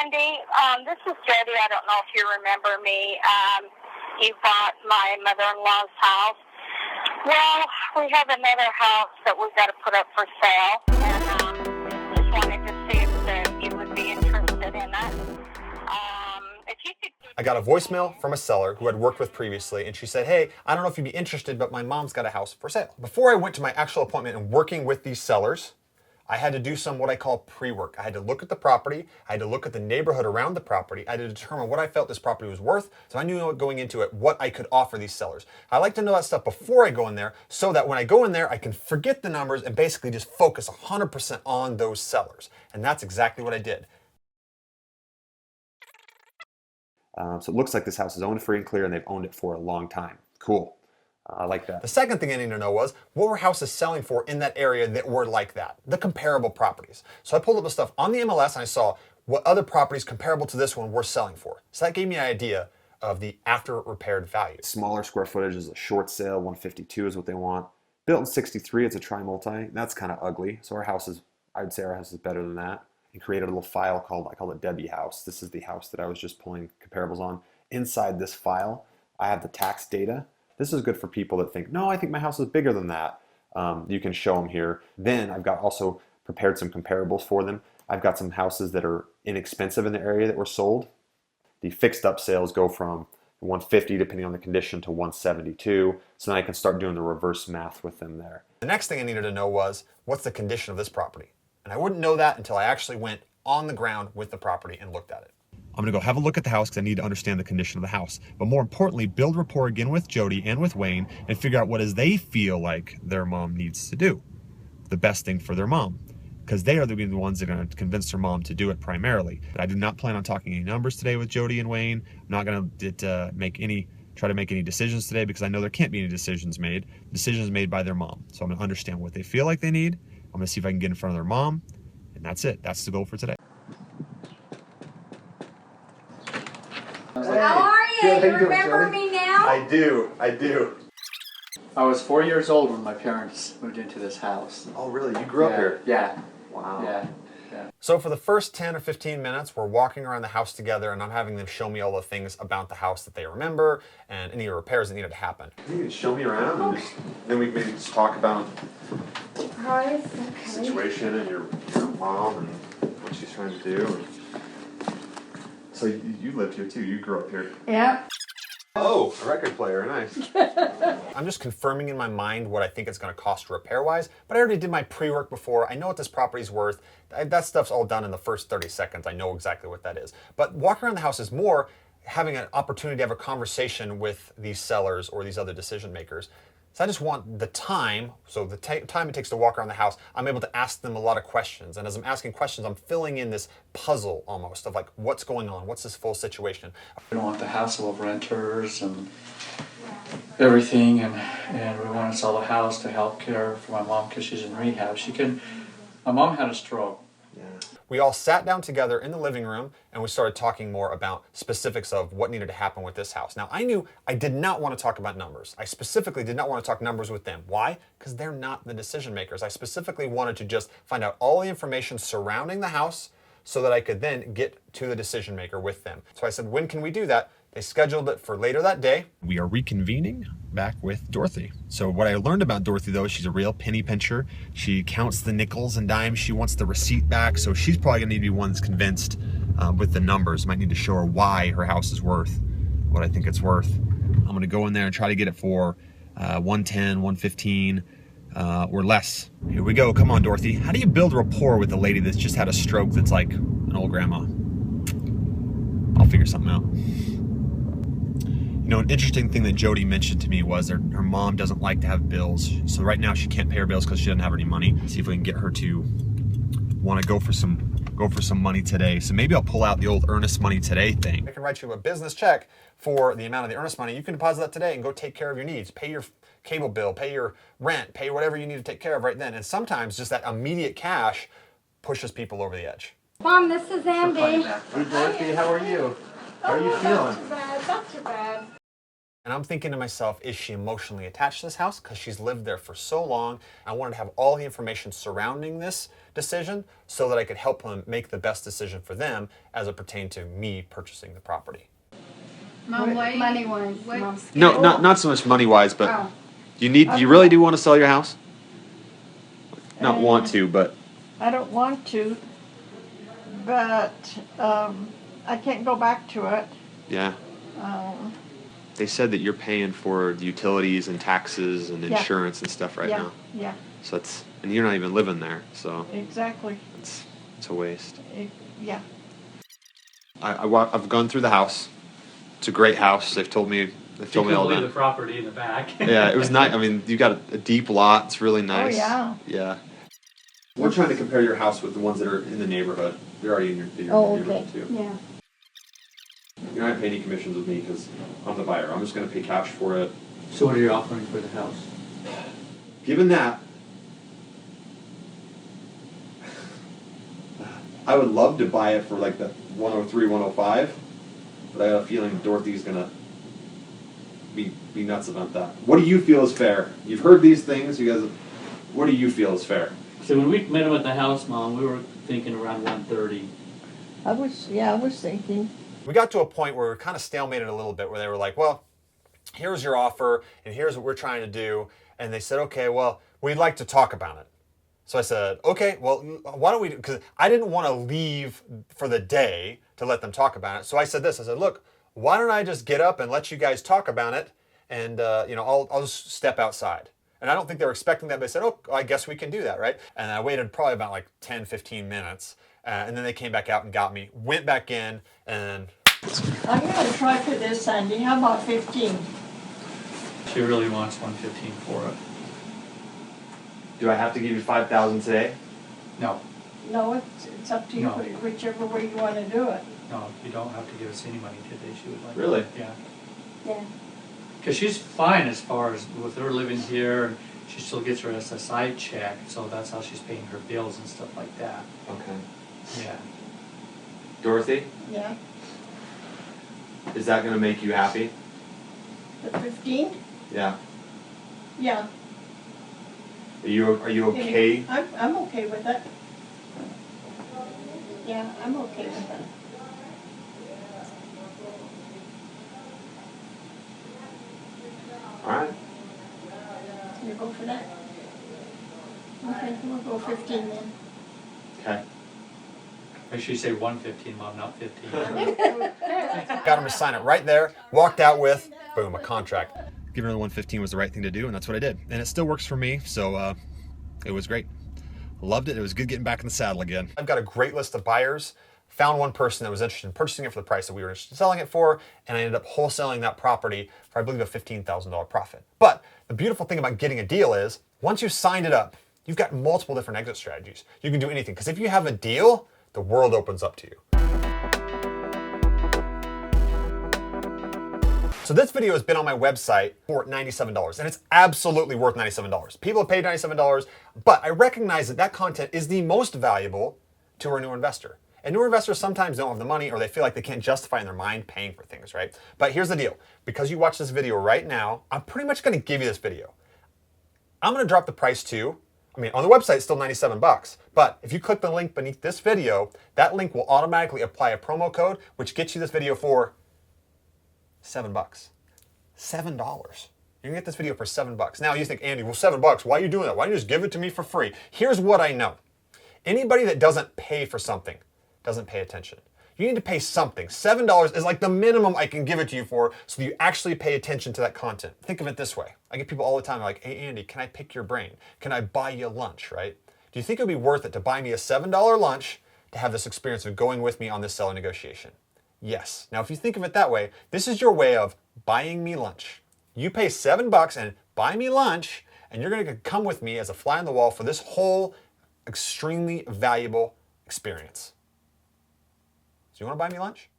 Andy. This is Jody. I don't know if you remember me. You bought my mother-in-law's house. Well, we have another house that we've got to put up for sale, and just wanted to see if you would be interested in it. If you could. I got a voicemail from a seller who I'd worked with previously, and she said, hey, I don't know if you'd be interested, but my mom's got a house for sale. Before I went to my actual appointment and working with these sellers, I had to do some what I call pre-work. I had to look at the property, I had to look at the neighborhood around the property, I had to determine what I felt this property was worth, so I knew going into it what I could offer these sellers. I like to know that stuff before I go in there, so that when I go in there, I can forget the numbers and basically just focus 100% on those sellers. And that's exactly what I did. So it looks like this house is owned free and clear, and they've owned it for a long time. Cool. I like that. The second thing I need to know was, what were houses selling for in that area that were like that? The comparable properties. So I pulled up the stuff on the MLS, and I saw what other properties comparable to this one were selling for. So that gave me an idea of the after repaired value. Smaller square footage is a short sale, 152 is what they want. Built in 63, it's a tri-multi. That's kind of ugly. So our house is, I'd say our house is better than that. And created a little file called, I call it Debbie House. This is the house that I was just pulling comparables on. Inside this file, I have the tax data. This is good for people that think, no, I think my house is bigger than that. You can show them here. Then I've got also prepared some comparables for them. I've got some houses that are inexpensive in the area that were sold. The fixed up sales go from 150, depending on the condition, to 172. So then I can start doing the reverse math with them there. The next thing I needed to know was, what's the condition of this property? And I wouldn't know that until I actually went on the ground with the property and looked at it. I'm gonna go have a look at the house because I need to understand the condition of the house. But more importantly, build rapport again with Jody and with Wayne and figure out what is they feel like their mom needs to do. The best thing for their mom. Because they are the ones that are gonna convince their mom to do it primarily. But I do not plan on talking any numbers today with Jody and Wayne. I'm not gonna try to make any decisions today because I know there can't be any decisions made. Decisions made by their mom. So I'm gonna understand what they feel like they need. I'm gonna see if I can get in front of their mom, and that's it. That's the goal for today. How are you? Good. How You you doing, remember Jody? me now? I do. I was 4 years old when my parents moved into this house. Oh really? You grew up here? Yeah. Wow. Yeah. So for the first 10 or 15 minutes, we're walking around the house together, and I'm having them show me all the things about the house that they remember and any repairs that needed to happen. You can show me around, and then we can maybe just talk about the situation and your mom and what she's trying to do. So you lived here too. You grew up here. Yep. Oh, a record player, nice. I'm just confirming in my mind what I think it's going to cost repair-wise, but I already did my pre-work before. I know what this property's worth. That stuff's all done in the first 30 seconds. I know exactly what that is. But walking around the house is more having an opportunity to have a conversation with these sellers or these other decision makers. So I just want the time, so the time it takes to walk around the house, I'm able to ask them a lot of questions. And as I'm asking questions, I'm filling in this puzzle almost of like, what's going on? What's this full situation? We don't want the hassle of renters and everything, and we want to sell the house to help care for my mom because she's in rehab. My mom had a stroke. We all sat down together in the living room and we started talking more about specifics of what needed to happen with this house. Now, I knew I did not want to talk about numbers. I specifically did not want to talk numbers with them. Why? Because they're not the decision makers. I specifically wanted to just find out all the information surrounding the house so that I could then get to the decision maker with them. So I said, when can we do that? They scheduled it for later that day. We are reconvening back with Dorothy. So what I learned about Dorothy though, she's a real penny pincher. She counts the nickels and dimes. She wants the receipt back. So she's probably gonna need to be one that's convinced with the numbers. Might need to show her why her house is worth what I think it's worth. I'm gonna go in there and try to get it for 110, 115 or less. Here we go, come on Dorothy. How do you build rapport with a lady that's just had a stroke that's like an old grandma? I'll figure something out. You know, an interesting thing that Jody mentioned to me was her mom doesn't like to have bills. So right now she can't pay her bills because she doesn't have any money. See if we can get her to want to go for some money today. So maybe I'll pull out the old earnest money today thing. I can write you a business check for the amount of the earnest money. You can deposit that today and go take care of your needs. Pay your cable bill, pay your rent, pay whatever you need to take care of right then. And sometimes just that immediate cash pushes people over the edge. Mom, this is Andy. Hey Dorothy, how are you? How are you feeling? Not too bad. And I'm thinking to myself, is she emotionally attached to this house because she's lived there for so long? I wanted to have all the information surrounding this decision so that I could help them make the best decision for them as it pertained to me purchasing the property. Money-wise, No, not so much money-wise, but Oh. you really do want to sell your house? Not want to, but I don't want to, but I can't go back to it. yeah. They said that you're paying for the utilities and taxes and Yeah. insurance and stuff right now. Yeah, So and you're not even living there, so exactly. it's a waste. Yeah. I've gone through the house. It's a great house. They've told me all Particularly that. the property in the back. Yeah, it was nice. I mean, you got a deep lot. It's really nice. Oh, yeah. Yeah. We're trying to compare your house with the ones that are in the neighborhood. They're already in your Oh, neighborhood okay. too. Yeah. You're not going to pay any commissions with me because I'm the buyer. I'm just going to pay cash for it. So what are you offering for the house? Given that, I would love to buy it for like the 103, 105, but I got a feeling Dorothy's going to be nuts about that. What do you feel is fair? You've heard these things. You guys, what do you feel is fair? So when we met him at the house, Mom, we were thinking around 130. I was thinking. We got to a point where we were kind of stalemated a little bit, where they were like, well, here's your offer, and here's what we're trying to do. And they said, okay, well, we'd like to talk about it. So I said, okay, well, why don't we, because I didn't want to leave for the day to let them talk about it. So I said this, I said, look, why don't I just get up and let you guys talk about it, and I'll just step outside. And I don't think they were expecting that, but they said, oh, I guess we can do that, right? And I waited probably about like 10, 15 minutes. And then they came back out and got me, went back in, and... I'm going to try for this, Sandy. How about 15? She really wants 115 for it. Do I have to give you $5,000 today? No, No, it's up to you, No. whichever way you want to do it. no, you don't have to give us any money today. She would like. Really? Yeah. Yeah. Because she's fine as far as with her living here, and she still gets her SSI check, so that's how she's paying her bills and stuff like that. Okay. Yeah. Dorothy, Yeah. is that going to make you happy? The 15? Yeah. Yeah. Are you okay? I'm okay with it. Yeah, I'm okay with it. All right. You go for that? Okay, we'll go 15 then. Okay. Make sure you say 115, Mom, not 15. Got him to sign it right there. Walked out with, boom, a contract. Giving her the 115 was the right thing to do, and that's what I did. And it still works for me, so it was great. Loved it. It was good getting back in the saddle again. I've got a great list of buyers. Found one person that was interested in purchasing it for the price that we were interested in selling it for, and I ended up wholesaling that property for, I believe, a $15,000 profit. But the beautiful thing about getting a deal is, once you've signed it up, you've got multiple different exit strategies. You can do anything, because if you have a deal, the world opens up to you. So this video has been on my website for $97, and it's absolutely worth $97. People have paid $97, but I recognize that that content is the most valuable to a new investor. And new investors sometimes don't have the money, or they feel like they can't justify in their mind paying for things, right? But here's the deal. Because you watch this video right now, I'm pretty much going to give you this video. I'm going to drop the price to, I mean, on the website it's still $97, but if you click the link beneath this video, that link will automatically apply a promo code, which gets you this video for $7. $7. You're gonna get this video for $7. Now you think, Andy, well, $7, why are you doing that? Why don't you just give it to me for free? Here's what I know. Anybody that doesn't pay for something doesn't pay attention. You need to pay something. $7 is like the minimum I can give it to you for, so that you actually pay attention to that content. Think of it this way. I get people all the time like, hey, Andy, can I pick your brain? Can I buy you lunch, right? Do you think it would be worth it to buy me a $7 lunch to have this experience of going with me on this seller negotiation? Yes. Now, if you think of it that way, this is your way of buying me lunch. You pay $7 and buy me lunch, and you're going to come with me as a fly on the wall for this whole extremely valuable experience. So you want to buy me lunch?